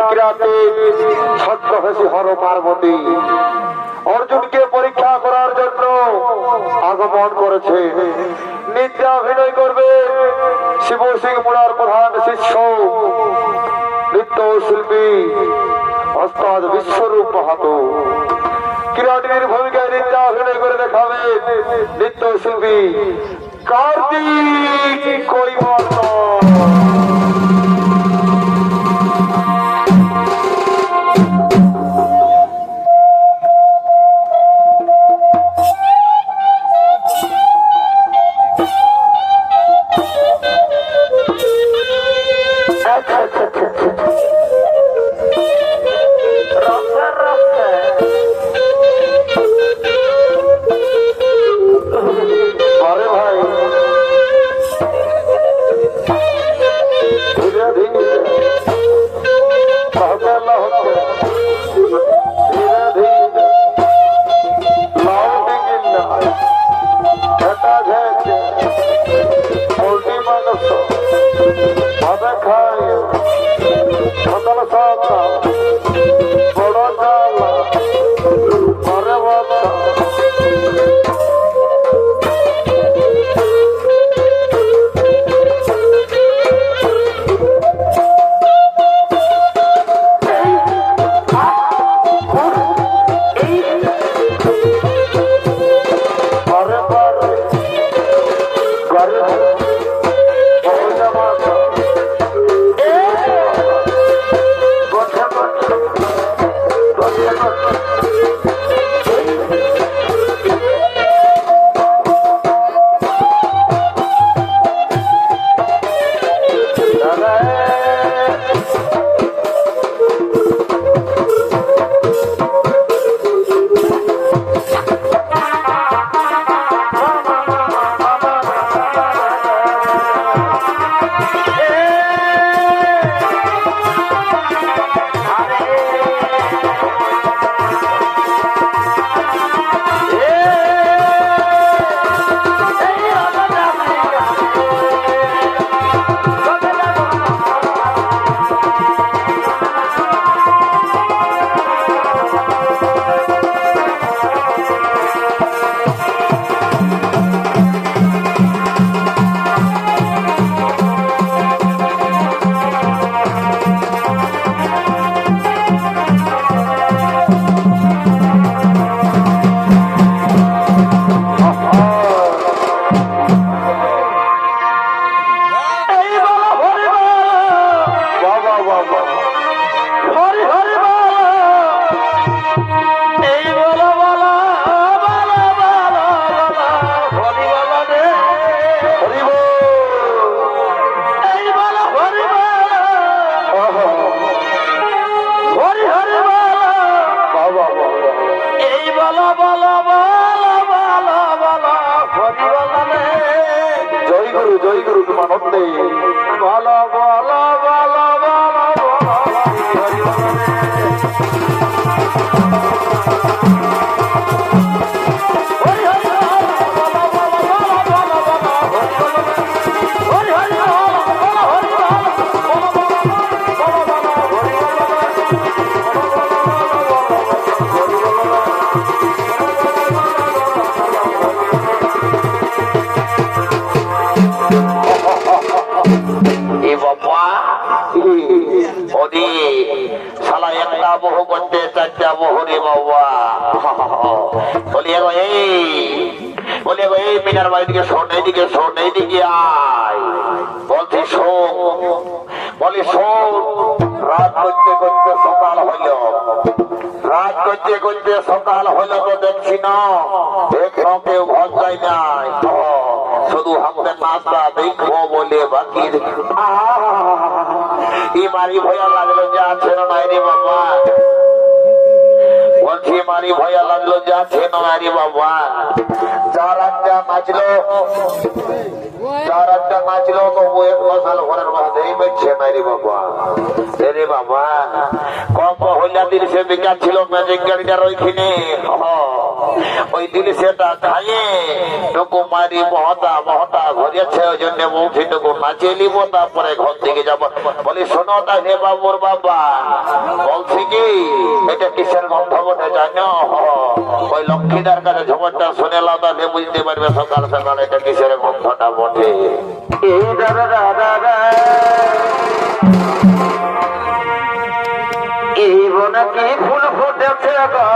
ক্রীড়াতে ছদ্মবেশী হর পার্বতী অর্জুনকে পরীক্ষা করার জন্য আগমন করেছে। নৃত্য অভিনয় করবে শিব সিং মুড়ার প্রধান শিষ্য নৃত্য শিল্পী ওস্তাদ বিশ্বরূপ মাহাতো। ক্রীড়াটির ভূমিকায় নৃত্য অভিনয় করে দেখাবে নৃত্য শিল্পী কার্তিক কৈবর্তন। জয় গুরু তোমানন্দে বলো বলো বলো বলো বহু করতে চারটা বহুরে বাবা বলিয়ে এই মিনার বাড়ি দিকে শোন এইদিকে আয় বলছি রাত করতে করতে সকাল হইল তো দেখছি না এখনো কেউ ঘর যায় নাই শুধু আমাদের নাস্তা দেখবো বলে বাকি মারি ভয়া লাগলো যে আছে নাই রে বাবা বলছি মারি ভয়া লাগলো যে আছে নাই রে বাবা চার একটা নাচলো তবু এক মশাল ঘরের মধ্যেই বেঁচছে নাই রে বাবা রে বাবা কম হইলা দিন সে বেকার ছিল ম্যাজিক গাড়িটার ওইখানে ওই দিন সেটা খাইয়ে টুকু মারি মহতা মহতা ঘুরেছে, ওই জন্য মৌখিটুকু নাচিয়ে নিব, তারপরে ঘর থেকে যাবো। বলি শোনো তাহলে বাবুর বাবা, বলছি কি এটা কিসের গন্ধ বটে জানো? ওই লক্ষ্মীদার কাছে ঝুমরটা শুনে লাও, তাহলে বুঝতে পারবে সকাল সকাল এটা কিসের গন্ধটা বটে। এই দাদা দাদা এই বনকে ফুল ফুটেছে গো,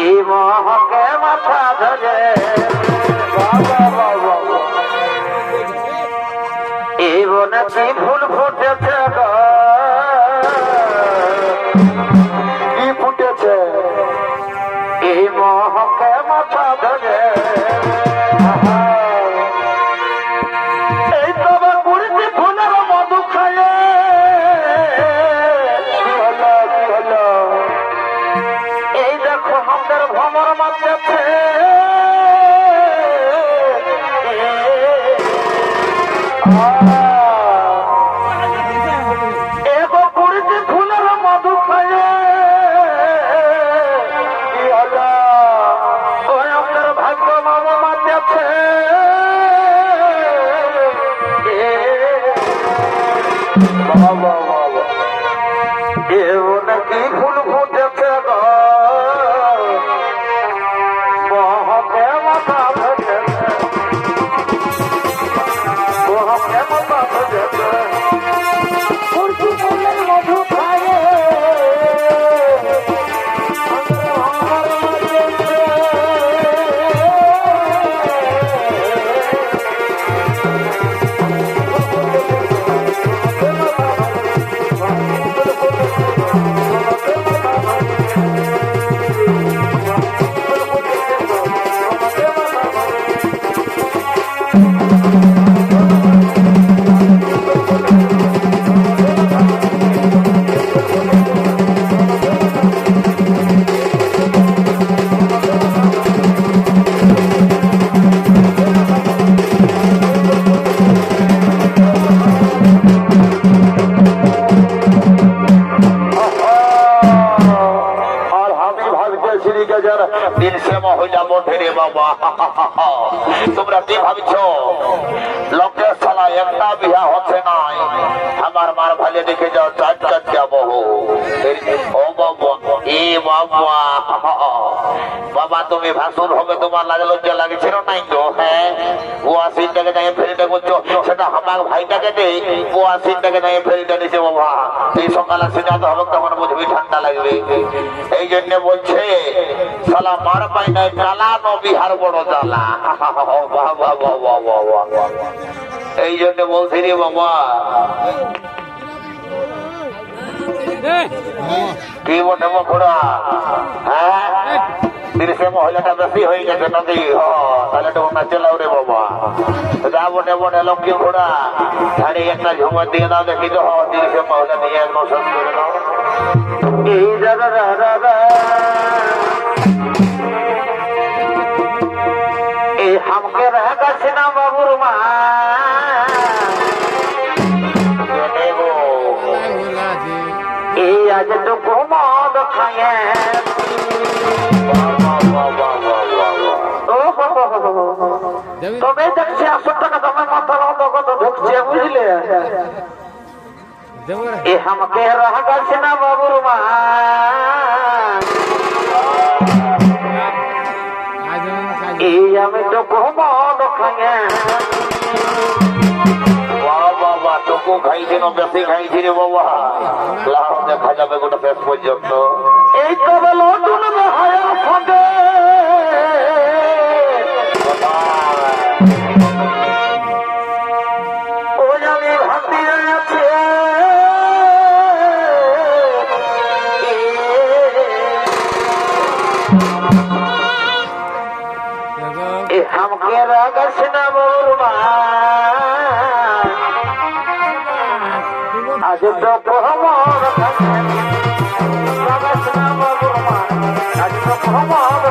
এই মহকে মাথা ধরে এই বনকে ফুল ফুটেছে গো, কি ফুটেছে? এই মহকে মাথা ধরে এই তবে কুড়িটি ফুলের মধু খায়। কি হলো এই দেখো আমাদের ভ্রমর মাঝেছে, এগো কুড়িটি ফুলের মধু খায়। কি হলো ওই আমাদের ভাগ্য মামা মাঝেছে। নাকি ফুল ফুটেছে গো, মহকে মাথা ধরেছে, মহকে মাথা ধরেছে, মধু খায়। তোমরা কি ভাবছ লোকের সালা একটা বিয়া হচ্ছে নাই? আমার মার ভালে দেখে যাও, চাটকাট যাবো। ও বাবা এ বাবা, বাবা তুমি ভাসুর হবে, তোমার লাগে লজ্জা লাগছিল নাই তো? হ্যাঁ ও আসিনটাকে যাই ফেরিটা করছো, সেটা আমার ভাইটাকে নেই, ও আসিনটাকে যাই ফেরিটা নিছে। বাবা এই সকাল আসিন হবে, তখন বুঝবি ঠান্ডা লাগবে। এই জন্য বলছে সালা মার পাই নাই চালানো বিহার বড় জ্বালা। এই জন্য বলছি রে বাবা, কি বটে বখুড়া? হ্যাঁ তিরিশে মহিলাটা বেশি হয়ে গেছে নদী, তাহলে তো নাচে লাও রে বাবা। যা বটে বটে লক্ষ্মী ঘোড়া ঝাড়ি একটা ঝুমর দিয়ে দাও, দেখি তো তিরিশে মহিলা নিয়ে একদম শেষ করে দাও। এই দাদা দাদা এই हमके रह गए ना बाबूर माँ, এই আজ তো ঘুমদ খায়ে। তবে দেখছি 80 টাকা দামে মাথা কত ঢুকছে বুঝলে। এই हमके रह गए ना बाबूर माँ, এই আমি তো ঘুমদ খায়ে। বাবা টুকু খাইছি না বেশি খাইছি রে বাবা, লাভ দেখা যাবে গোটা শেষ পর্যন্ত। এই তবে নতুন হায়ার ফাঁদে ওই আমি ভাবি আছে। हमके रगस न बोलबा आज तो हमर रगस न बोलबा आज तो हमर